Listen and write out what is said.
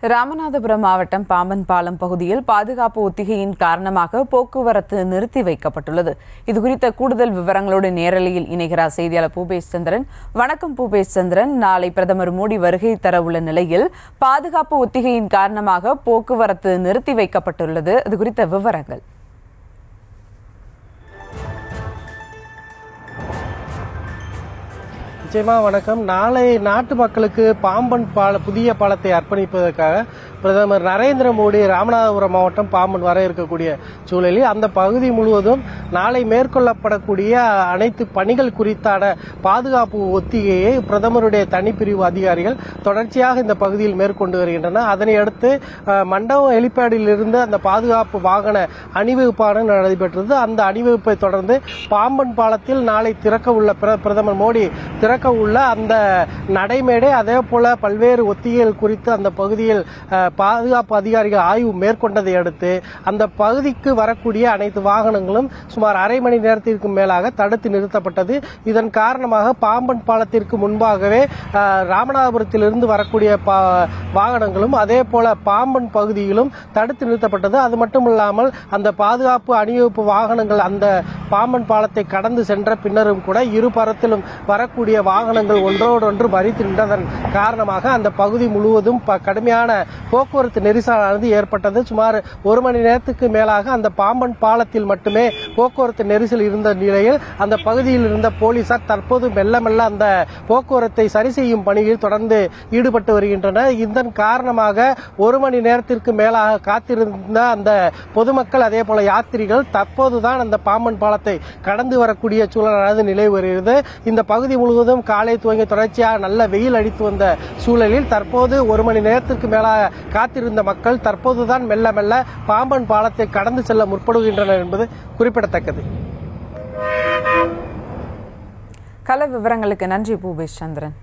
ராமநாதபுரம் மாவட்டம் பாம்பன் பாலம் பகுதியில் பாதுகாப்பு ஒத்திகையின் காரணமாக போக்குவரத்து நிறுத்தி வைக்கப்பட்டுள்ளது. இதுகுறித்த கூடுதல் விவரங்களோடு நேரலையில் இணைகிறார் செய்தியாளர் பூபேஷ் சந்திரன். வணக்கம் பூபேஷ் சந்திரன். நாளை பிரதமர் மோடி வருகை தர உள்ள நிலையில் பாதுகாப்பு ஒத்திகையின் காரணமாக போக்குவரத்து நிறுத்தி வைக்கப்பட்டுள்ளது. இது குறித்த விவரங்கள். நிச்சயமா வணக்கம். நாளை நாட்டு மக்களுக்கு பாம்பன் புதிய பாலத்தை அர்ப்பணிப்பதற்காக பிரதமர் நரேந்திர மோடி ராமநாதபுரம் மாவட்டம் பாம்பன் வர இருக்கக்கூடிய சூழலில் அந்த பகுதி முழுவதும் நாளை மேற்கொள்ளப்படக்கூடிய அனைத்து பணிகள் குறித்தான பாதுகாப்பு ஒத்திகையை பிரதமருடைய தனிப்பிரிவு அதிகாரிகள் தொடர்ச்சியாக இந்த பகுதியில் மேற்கொண்டு வருகின்றனர். அதனை அடுத்து மண்டபம் ஹெலிபேடில் இருந்து அந்த பாதுகாப்பு வாகன அணிவகுப்பான நடைபெற்றது. அந்த அணிவகுப்பை தொடர்ந்து பாம்பன் பாலத்தில் நாளை திறக்க உள்ள பிரதமர் மோடி உள்ள அந்த நடைமேடை, அதே போல பல்வேறு ஒத்திகைகள் குறித்து அந்த பகுதியில் பாதுகாப்பு அதிகாரிகள் ஆய்வு மேற்கொண்டதை அடுத்து அந்த பகுதிக்கு வரக்கூடிய அனைத்து வாகனங்களும் சுமார் அரை மணி நேரத்திற்கு மேலாக தடுத்து நிறுத்தப்பட்டது. இதன் காரணமாக பாம்பன் பாலத்திற்கு முன்பாகவே ராமநாதபுரத்திலிருந்து வரக்கூடிய வாகனங்களும் அதே போல பாம்பன் பகுதியிலும் தடுத்து நிறுத்தப்பட்டது. அது மட்டுமில்லாமல் அந்த பாதுகாப்பு அணிவகுப்பு வாகனங்கள் அந்த பாம்பன் பாலத்தை கடந்து சென்ற பின்னரும் கூட இருபுறத்திலும் வரக்கூடிய வாகனங்கள் ஒன்றோடொன்று மறித்து நின்றதன் காரணமாக அந்த பகுதி முழுவதும் கடுமையான போக்குவரத்து நெரிசலானது ஏற்பட்டது. சுமார் ஒரு மணி நேரத்துக்கு மேலாக அந்த பாம்பன் பாலத்தில் மட்டுமே போக்குவரத்து நெரிசல் இருந்த நிலையில் அந்த பகுதியில் இருந்த போலீசார் தற்போது மெல்ல மெல்ல அந்த போக்குவரத்தை சரி செய்யும் பணியில் தொடர்ந்து ஈடுபட்டு வருகின்றனர். இதன் காரணமாக ஒரு மணி நேரத்திற்கு மேலாக காத்திருந்த அந்த பொதுமக்கள் அதே போல யாத்திரிகள் தற்போதுதான் அந்த பாம்பன் பாலத்தை கடந்து வரக்கூடிய சூழலானது நிலை வருகிறது. இந்த பகுதி முழுவதும் காலை துவங்கி தொடர்ச்சியாக நல்ல வெயில் அடித்து வந்த சூழலில் தற்போது ஒரு மணி நேரத்திற்கு மேலாக காத்திருந்த மக்கள் தற்போதுதான் மெல்ல மெல்ல பாம்பன் பாலத்தை கடந்து செல்ல முற்படுகின்றனர் என்பது குறிப்பிடத்தக்கது. கள விவரங்களுக்கு நன்றி பூபேஷ் சந்திரன்.